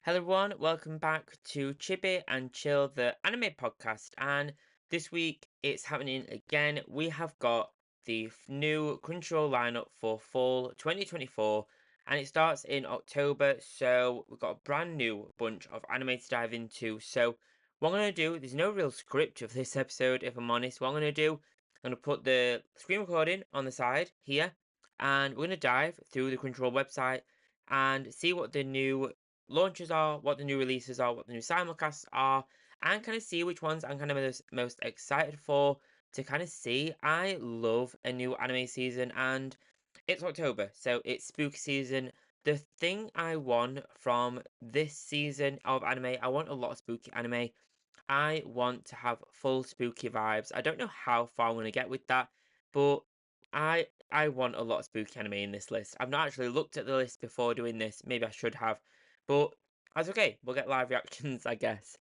Hello everyone, welcome back to Chibi and Chill, the anime podcast. And this week it's happening again. We have got the new Crunchyroll lineup for fall 2024, and it starts in October. So we've got a brand new bunch of anime to dive into. So what I'm gonna do, there's no real script of this episode, if I'm honest. What I'm gonna do, I'm gonna put the screen recording on the side here, and we're gonna dive through the Crunchyroll website and see what the new launches are, what the new releases are, what the new simulcasts are, and kind of see which ones I'm kind of most excited for to kind of see. I love a new anime season, and it's October, so it's spooky season. The thing I want from this season of anime, I want a lot of spooky anime. I want to have full spooky vibes. I don't know how far I'm going to get with that, but I want a lot of spooky anime in this list. I've not actually looked at the list before doing this. Maybe I should have, but that's okay. We'll get live reactions, I guess.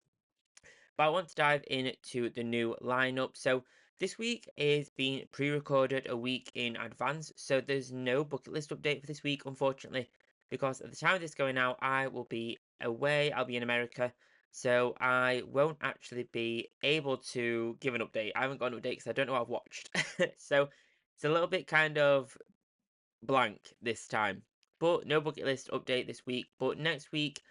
But I want to dive into the new lineup. So this week is being pre-recorded a week in advance, so there's no bucket list update for this week, unfortunately, because at the time of this going out, I will be away. I'll be in America, so I won't actually be able to give an update. I haven't got an update because I don't know what I've watched, so it's a little bit kind of blank this time. But no bucket list update this week. But next week,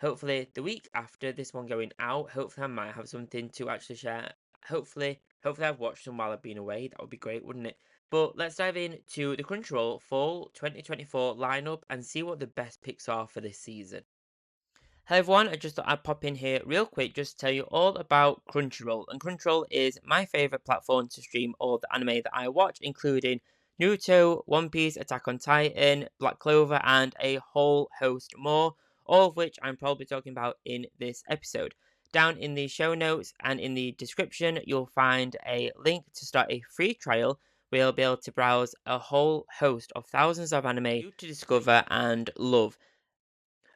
hopefully the week after this one going out, hopefully I might have something to actually share. Hopefully I've watched them while I've been away. That would be great, wouldn't it? But let's dive into the Crunchyroll Fall 2024 lineup and see what the best picks are for this season. Hello everyone, I just thought I'd pop in here real quick just to tell you all about Crunchyroll. And Crunchyroll is my favourite platform to stream all the anime that I watch, including Naruto, One Piece, Attack on Titan, Black Clover, and a whole host more, all of which I'm probably talking about in this episode. Down in the show notes and in the description, you'll find a link to start a free trial where you'll be able to browse a whole host of thousands of anime to discover and love.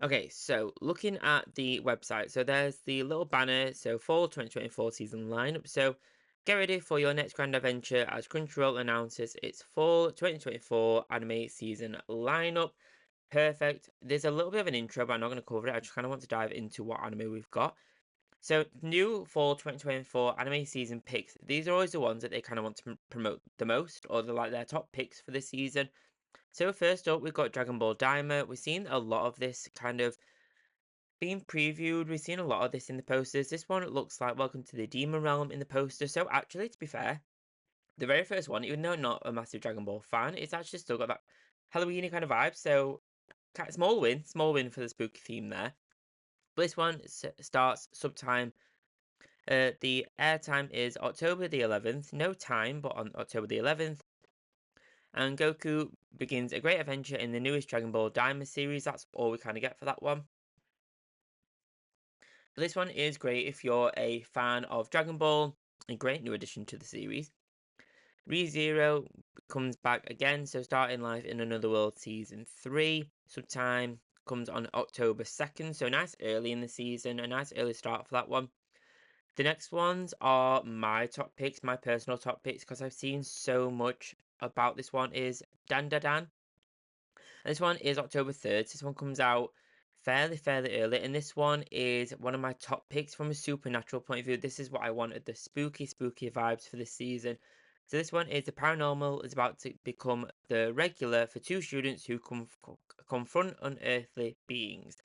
Okay, so looking at the website, so there's the little banner, so fall 2024 season lineup. So get ready for your next grand adventure as Crunchyroll announces its fall 2024 anime season lineup. Perfect. There's a little bit of an intro, but I'm not going to cover it. I just kind of want to dive into what anime we've got. So, new fall 2024 anime season picks. These are always the ones that they kind of want to promote the most, or they're like their top picks for this season. So first up, we've got Dragon Ball Daima. We've seen a lot of this kind of being previewed. We've seen a lot of this in the posters. This one looks like Welcome to the Demon Realm in the poster. So actually, to be fair, the very first one, even though I'm not a massive Dragon Ball fan, it's actually still got that Halloweeny kind of vibe. So small win for the spooky theme there. But this one starts sometime. The airtime is October the 11th. No time, but on October the 11th. And Goku begins a great adventure in the newest Dragon Ball Daima series. That's all we kind of get for that one. But this one is great if you're a fan of Dragon Ball, a great new addition to the series. ReZero comes back again, so starting life in another world season 3. Sometime comes on October 2nd, so nice early in the season, a nice early start for that one. The next ones are my top picks, my personal top picks, because I've seen so much about this one is Dan Da Dan. And this one is October 3rd. This one comes out fairly early. And this one is one of my top picks from a supernatural point of view. This is what I wanted, the spooky vibes for this season. So this one is the paranormal is about to become the regular for two students who confront unearthly beings.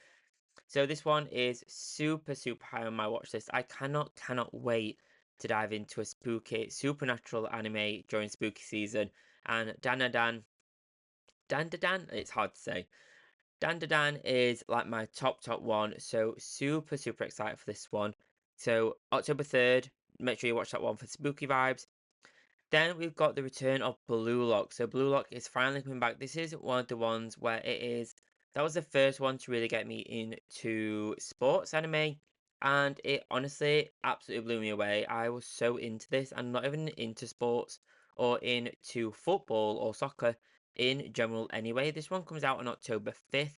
So this one is super high on my watch list. I cannot wait to dive into a spooky supernatural anime during spooky season. And Dan, it's hard to say. Dan is like my top one, so super excited for this one. So October 3rd, make sure you watch that one for spooky vibes. Then we've got the return of Blue Lock. So Blue Lock is finally coming back. This is one of the ones where that was the first one to really get me into sports anime. And it honestly absolutely blew me away. I was so into this. I'm not even into sports or into football or soccer in general anyway. This one comes out on October 5th.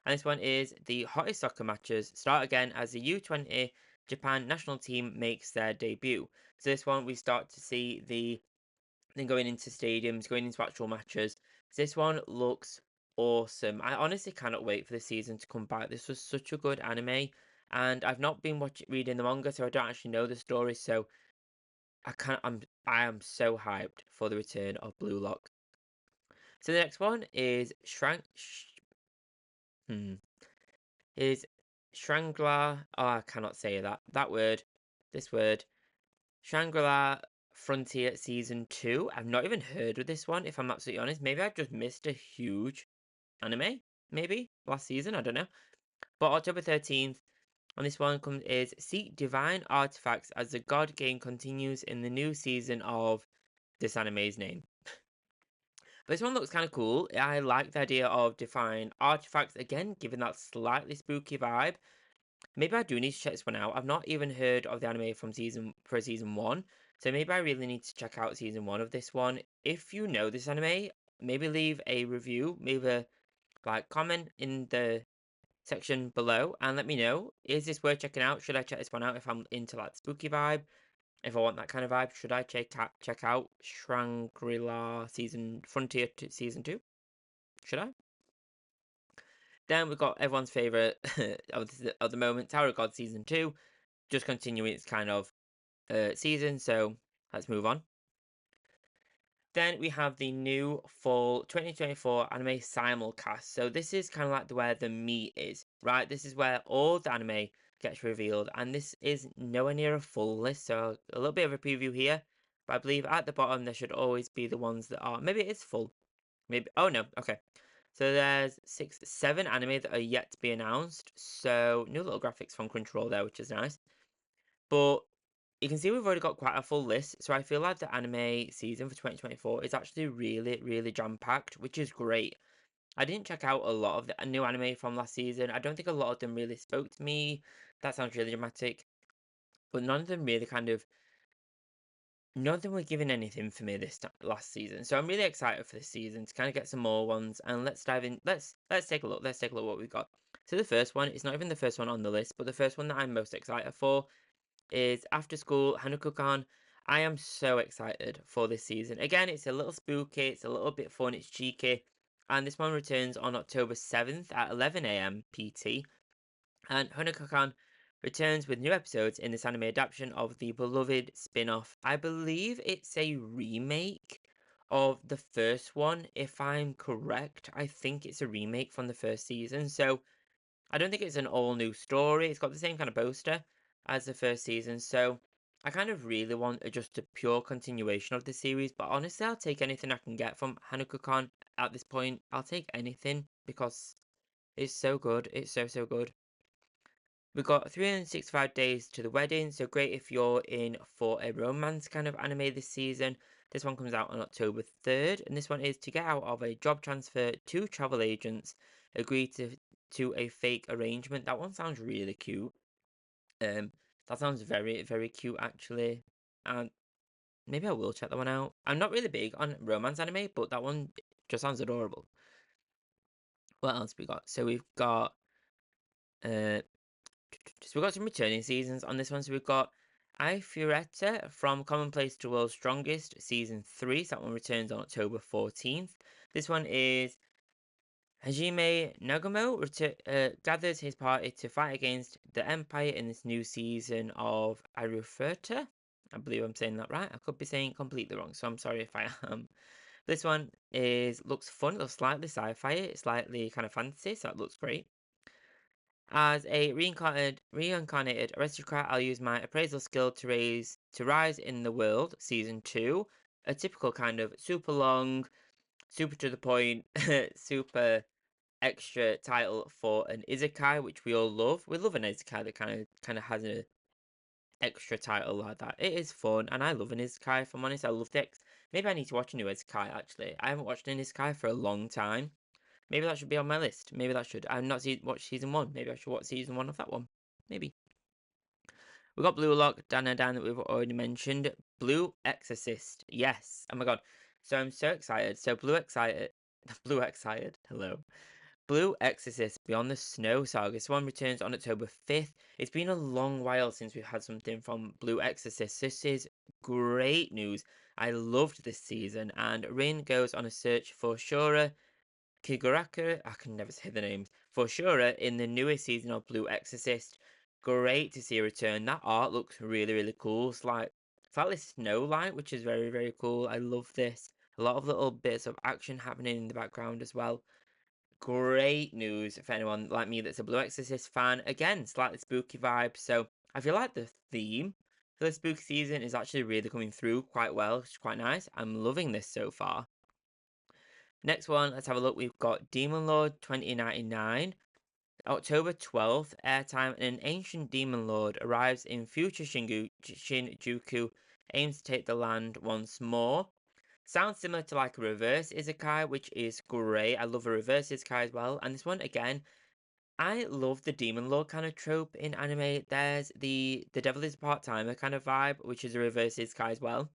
And this one is the hottest soccer matches start again as the U20 Japan national team makes their debut. So this one we start to see the then going into stadiums, going into actual matches. This one looks awesome. I honestly cannot wait for the season to come back. This was such a good anime, and I've not been reading the manga, so I don't actually know the story. So I am so hyped for the return of Blue Lock. So the next one is hmm, is Strangler. Oh, I cannot say that word. This word. Shangri-La Frontier Season 2. I've not even heard of this one, if I'm absolutely honest. Maybe I just missed a huge anime, maybe, last season, I don't know. But October 13th, and this one comes is Seek Divine Artifacts as the God Game continues in the new season of this anime's name. But this one looks kind of cool. I like the idea of divine artifacts, again, given that slightly spooky vibe. Maybe I do need to check this one out. I've not even heard of the anime from season one, so maybe I really need to check out season one of this one. If you know this anime, maybe leave a review, maybe a comment in the section below and let me know. Is this worth checking out? Should I check this one out if I'm into spooky vibe? If I want that kind of vibe, should I check out Shangri-La season 2? Should I? Then we've got everyone's favorite of the moment, Tower of God season 2, just continuing its kind of season. So let's move on. Then we have the new fall 2024 anime simulcast. So this is kind of where the meat is, right? This is where all the anime gets revealed, and this is nowhere near a full list. So a little bit of a preview here, but I believe at the bottom there should always be the ones that are. Maybe it is full. Maybe. Oh no. Okay. So there's 7 anime that are yet to be announced. So new little graphics from Crunchyroll there, which is nice. But you can see we've already got quite a full list. So I feel like the anime season for 2024 is actually really, really jam-packed, which is great. I didn't check out a lot of the new anime from last season. I don't think a lot of them really spoke to me. That sounds really dramatic. But none of them really none of them were giving anything for me last season. So I'm really excited for this season to kind of get some more ones. And let's dive in. Let's take a look. Let's take a look what we've got. So the first one, it's not even the first one on the list, but the first one that I'm most excited for is After School Hanukkah. I am so excited for this season. Again, it's a little spooky, it's a little bit fun, it's cheeky. And this one returns on October 7th at 11 a.m. PT. And Hanukkah returns with new episodes in this anime adaptation of the beloved spin off. I believe it's a remake of the first one, if I'm correct. I think it's a remake from the first season. So I don't think it's an all new story. It's got the same kind of poster as the first season, so I kind of really want just a pure continuation of the series. But honestly, I'll take anything I can get from Hanukkah at this point. I'll take anything because it's so good. It's so good. We've got 365 days to the wedding, so great if you're in for a romance kind of anime this season. This one comes out on October 3rd, and this one is to get out of a job transfer. 2 travel agents agree to a fake arrangement. That one sounds really cute. That sounds very cute actually. And maybe I will check that one out. I'm not really big on romance anime, but that one just sounds adorable. What else we got? So uh we've got some returning seasons on this one. So we've got I Fioretta from Commonplace to World's Strongest season 3. So that one returns on October 14th. This one is Hajime Nagumo gathers his party to fight against the Empire in this new season of Arufureta. I believe I'm saying that right. I could be saying completely wrong, so I'm sorry if I am. This one looks fun. It looks slightly sci-fi. It's slightly kind of fantasy, so that looks great. As a reincarnated aristocrat, I'll use my appraisal skill to rise in the world. Season 2, a typical kind of super long, super to the point, super extra title for an isekai, which we all love. We love an isekai that kind of has an extra title like that. It is fun, and I love an isekai. If I'm honest, I love the. Maybe I need to watch a new isekai. Actually, I haven't watched an isekai for a long time. Maybe that should be on my list. Maybe that should. I've not watched season 1. Maybe I should watch season 1 of that one. Maybe. We got Blue Lock, Dan and Dan that we've already mentioned. Blue Exorcist. Yes. Oh my god. So I'm so excited. So Blue Excited. Blue Excited. Hello. Blue Exorcist Beyond the Snow Saga. This one returns on October 5th. It's been a long while since we've had something from Blue Exorcist. This is great news. I loved this season, and Rin goes on a search for Shura Kiguraka, I can never say the names, for Shura in the newest season of Blue Exorcist. Great to see a return. That art looks really, really cool. It's like this snow light, which is very, very cool. I love this. A lot of little bits of action happening in the background as well. Great news for anyone like me that's a Blue Exorcist fan. Again, slightly spooky vibe. So I feel like the theme for the spooky season is actually really coming through quite well. It's quite nice. I'm loving this so far. Next one, let's have a look. We've got Demon Lord 2099. October 12th, airtime, and an ancient demon lord arrives in future Shinjuku, aims to take the land once more. Sounds similar to like a reverse isekai, which is great. I love a reverse isekai as well. And this one, again, I love the demon lord kind of trope in anime. There's the devil is a part-timer kind of vibe, which is a reverse isekai as well.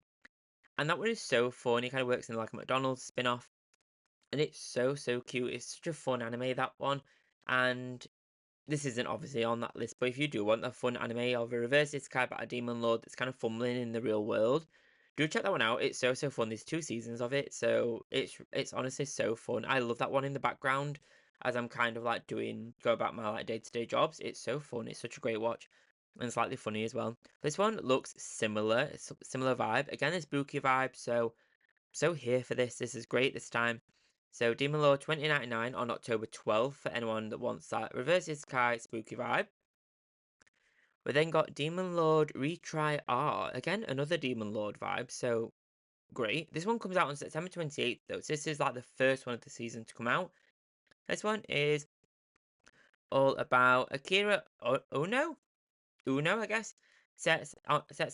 And that one is so fun. It kind of works in like a McDonald's spin-off. And it's so, so cute. It's such a fun anime, that one. And this isn't obviously on that list, but if you do want a fun anime of a reverse isekai about a demon lord that's kind of fumbling in the real world, do check that one out. It's so so fun. There's 2 seasons of it, so it's honestly so fun. I love that one in the background as I'm kind of like go about my like day-to-day jobs. It's so fun. It's such a great watch and slightly funny as well. This one looks similar. It's a similar vibe. Again, a spooky vibe, so here for this. This is great this time. So Demon Lord 2099 on October 12th for anyone that wants that reverse isekai spooky vibe. We then got Demon Lord Retry R. Again, another Demon Lord vibe, so great. This one comes out on September 28th though, so this is like the first one of the season to come out. This one is all about Akira Uno? Uno, I guess, sets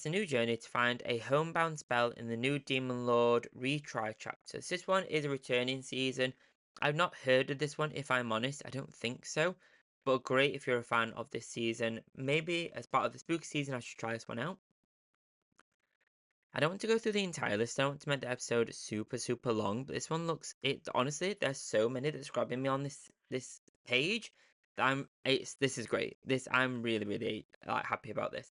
a new journey to find a homebound spell in the new Demon Lord retry chapters. This one is a returning season. I've not heard of this one, if I'm honest. I don't think so. But great if you're a fan of this season. Maybe as part of the spooky season, I should try this one out. I don't want to go through the entire list. I don't want to make the episode super, super long. But this one looks it honestly, there's so many that's grabbing me on this page. This is great. I'm really, really like happy about this.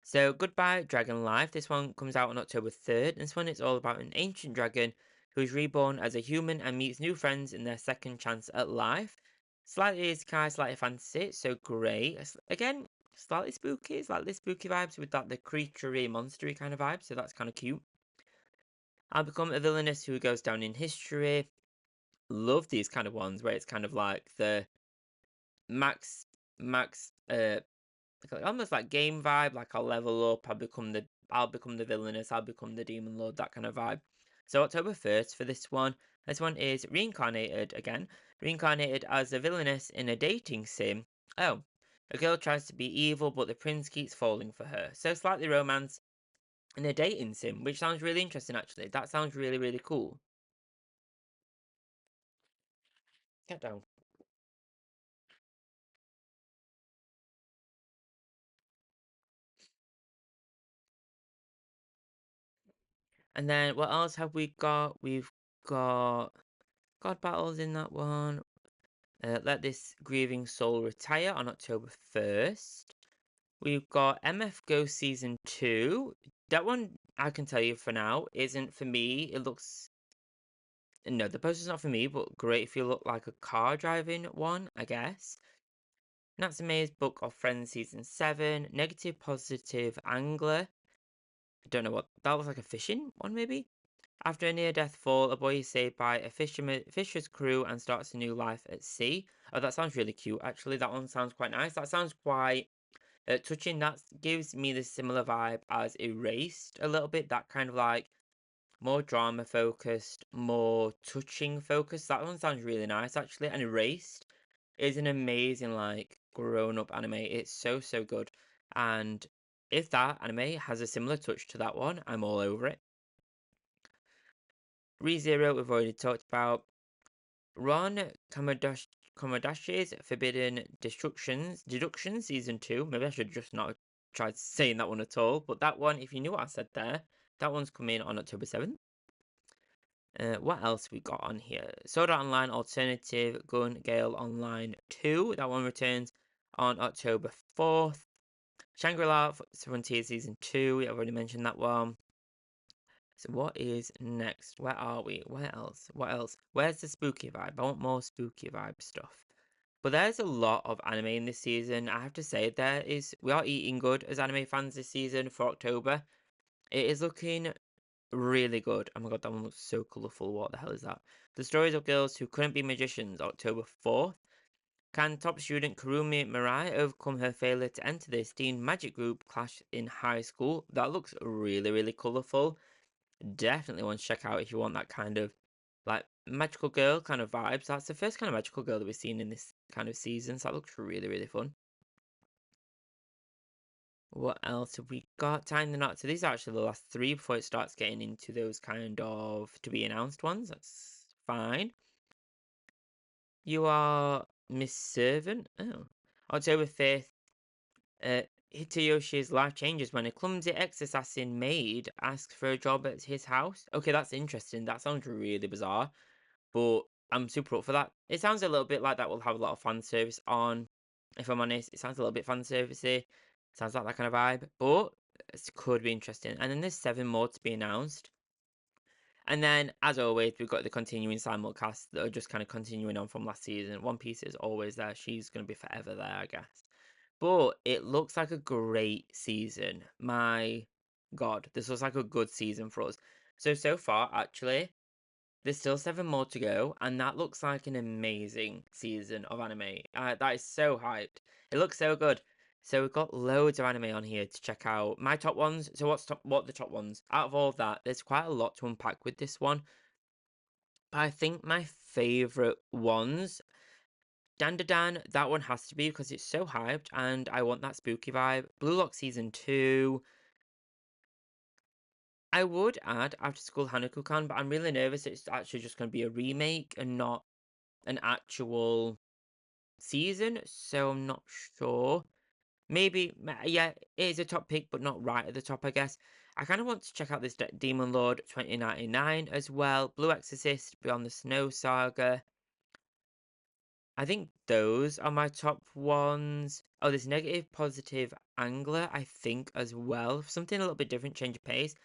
So, Goodbye Dragon Life. This one comes out on October 3rd. This one is all about an ancient dragon who is reborn as a human and meets new friends in their second chance at life. Slightly isekai, slightly fantasy, so great. Again, slightly spooky. It's like the spooky vibes with that the creaturey, monstery kind of vibe, so that's kind of cute. I'll become a villainess who goes down in history. Love these kind of ones where it's kind of like the max max almost like game vibe, like I'll level up, I'll become the villainous, I'll become the demon lord, that kind of vibe. So October 1st for this one. This one is reincarnated again. Reincarnated as a villainess in a dating sim. Oh. A girl tries to be evil, but the prince keeps falling for her. So slightly romance in a dating sim, which sounds really interesting actually. That sounds really, really cool. Get down. And then what else have we got? We've got God Battles in that one. Let This Grieving Soul Retire on October 1st. We've got MF Go Season 2. That one, I can tell you for now, isn't for me. It looks. No, the poster's not for me, but great if you look like a car driving one, I guess. Natsume's Book of Friends Season 7. Negative Positive Angler. I don't know what. That looks like a fishing one, maybe? After a near-death fall, a boy is saved by a fisher's crew and starts a new life at sea. Oh, that sounds really cute. Actually, that one sounds quite nice. That sounds quite touching. That gives me the similar vibe as Erased a little bit. That kind of like more drama focused, more touching focused. That one sounds really nice actually. And Erased is an amazing like grown-up anime. It's so so good. And if that anime has a similar touch to that one, I'm all over it. ReZero, we've already talked about. Ron Kamodashi's Forbidden Deduction Season 2. Maybe I should just not try saying that one at all. But that one, if you knew what I said there, that one's coming on October 7th. What else we got on here? Sword Art Online Alternative Gun Gale Online 2. That one returns on October 4th. Shangri-La Frontier Season 2. I've already mentioned that one. So what is next? Where are we? Where else? What else? Where's the spooky vibe? I want more spooky vibe stuff. But there's a lot of anime in this season. I have to say, we are eating good as anime fans this season for October. It is looking really good. Oh my god, that one looks so colourful. What the hell is that? The Stories of Girls Who Couldn't Be Magicians, October 4th. Can top student Kurumi Mirai overcome her failure to enter the esteemed magic group clash in high school? That looks really, really colourful. Definitely want to check out if you want that kind of like magical girl kind of vibes. That's the first kind of magical girl that we've seen in this kind of season, so that looks really, really fun. What else have we got? Tying the knot. So these are actually the last three before it starts getting into those kind of to be announced ones. That's fine. You are Miss Servant. Oh. October 5th. Hitayoshi's life changes when a clumsy ex-assassin maid asks for a job at his house. Okay, that's interesting. That sounds really bizarre, but I'm super up for that. It sounds a little bit like that will have a lot of fan service on. If I'm honest, it sounds a little bit fan servicey. Sounds like that kind of vibe, but it could be interesting. And then there's 7 more to be announced. And then, as always, we've got the continuing simulcasts that are just kind of continuing on from last season. One Piece is always there. She's going to be forever there, I guess. But it looks like a great season. My God, this looks like a good season for us. So far, actually, there's still 7 more to go, and that looks like an amazing season of anime. That is so hyped. It looks so good. So we've got loads of anime on here to check out. My top ones. So what are the top ones? Out of all of that, there's quite a lot to unpack with this one. But I think my favorite ones, Dan Dan, that one has to be because it's so hyped and I want that spooky vibe. Blue Lock Season 2. I would add After School Hanako-kan, but I'm really nervous it's actually just going to be a remake and not an actual season, so I'm not sure. Maybe, yeah, it is a top pick, but not right at the top, I guess. I kind of want to check out this Demon Lord 2099 as well. Blue Exorcist, Beyond the Snow Saga. I think those are my top ones. Oh, there's Negative Positive Angler, I think, as well. Something a little bit different, change of pace.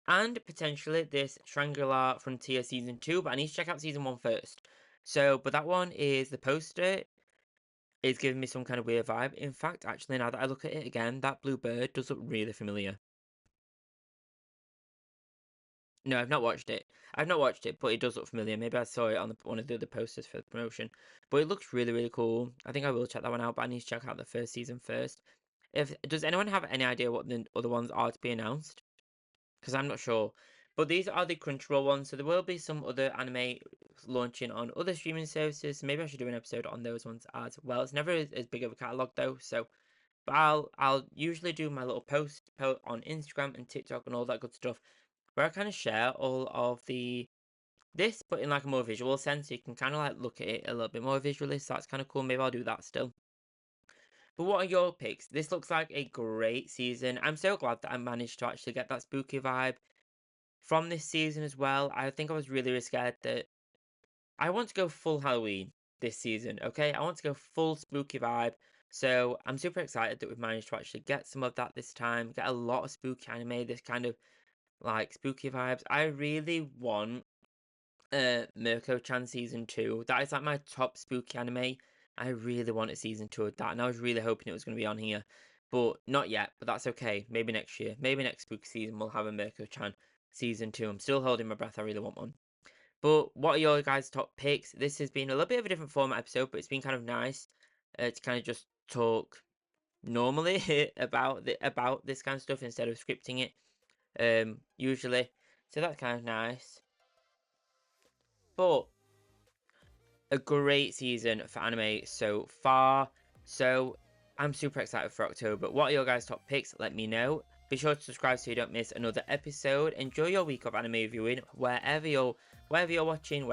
And potentially this Triangular Frontier Season 2, but I need to check out Season 1 first. So, but that one is the poster. It's giving me some kind of weird vibe. In fact, actually, now that I look at it again, that blue bird does look really familiar. No, I've not watched it. I've not watched it, but it does look familiar. Maybe I saw it on one of the other posters for the promotion. But it looks really, really cool. I think I will check that one out, but I need to check out the first season first. Does anyone have any idea what the other ones are to be announced? Because I'm not sure. But these are the Crunchyroll ones, so there will be some other anime launching on other streaming services. Maybe I should do an episode on those ones as well. It's never as big of a catalog though, so but I'll usually do my little post on Instagram and TikTok and all that good stuff where I kind of share all of this, but in like a more visual sense. So you can kind of like look at it a little bit more visually. So that's kind of cool. Maybe I'll do that still. But what are your picks? This looks like a great season. I'm so glad that I managed to actually get that spooky vibe from this season as well. I think I was really, really scared that I want to go full Halloween this season, okay? I want to go full spooky vibe. So I'm super excited that we've managed to actually get some of that this time, get a lot of spooky anime, this kind of like spooky vibes. I really want Mirko-chan season 2. That is like my top spooky anime. I really want a season 2 of that, and I was really hoping it was going to be on here. But not yet, but that's okay. Maybe next year. Maybe next spooky season we'll have a Mirko-chan season 2. I'm still holding my breath, I really want one. But what are your guys' top picks? This has been a little bit of a different format episode, but it's been kind of nice to kind of just talk normally about this kind of stuff instead of scripting it usually. So that's kind of nice. But a great season for anime so far. So I'm super excited for October. What are your guys' top picks? Let me know. Be sure to subscribe so you don't miss another episode. Enjoy your week of anime viewing wherever you're watching,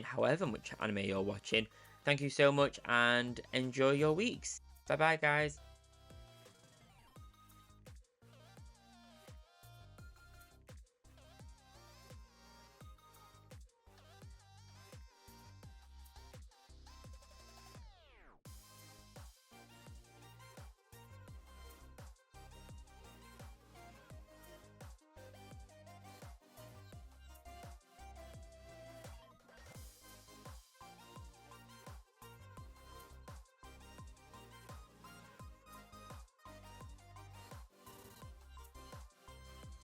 however much anime you're watching. Thank you so much and enjoy your weeks. Bye bye guys.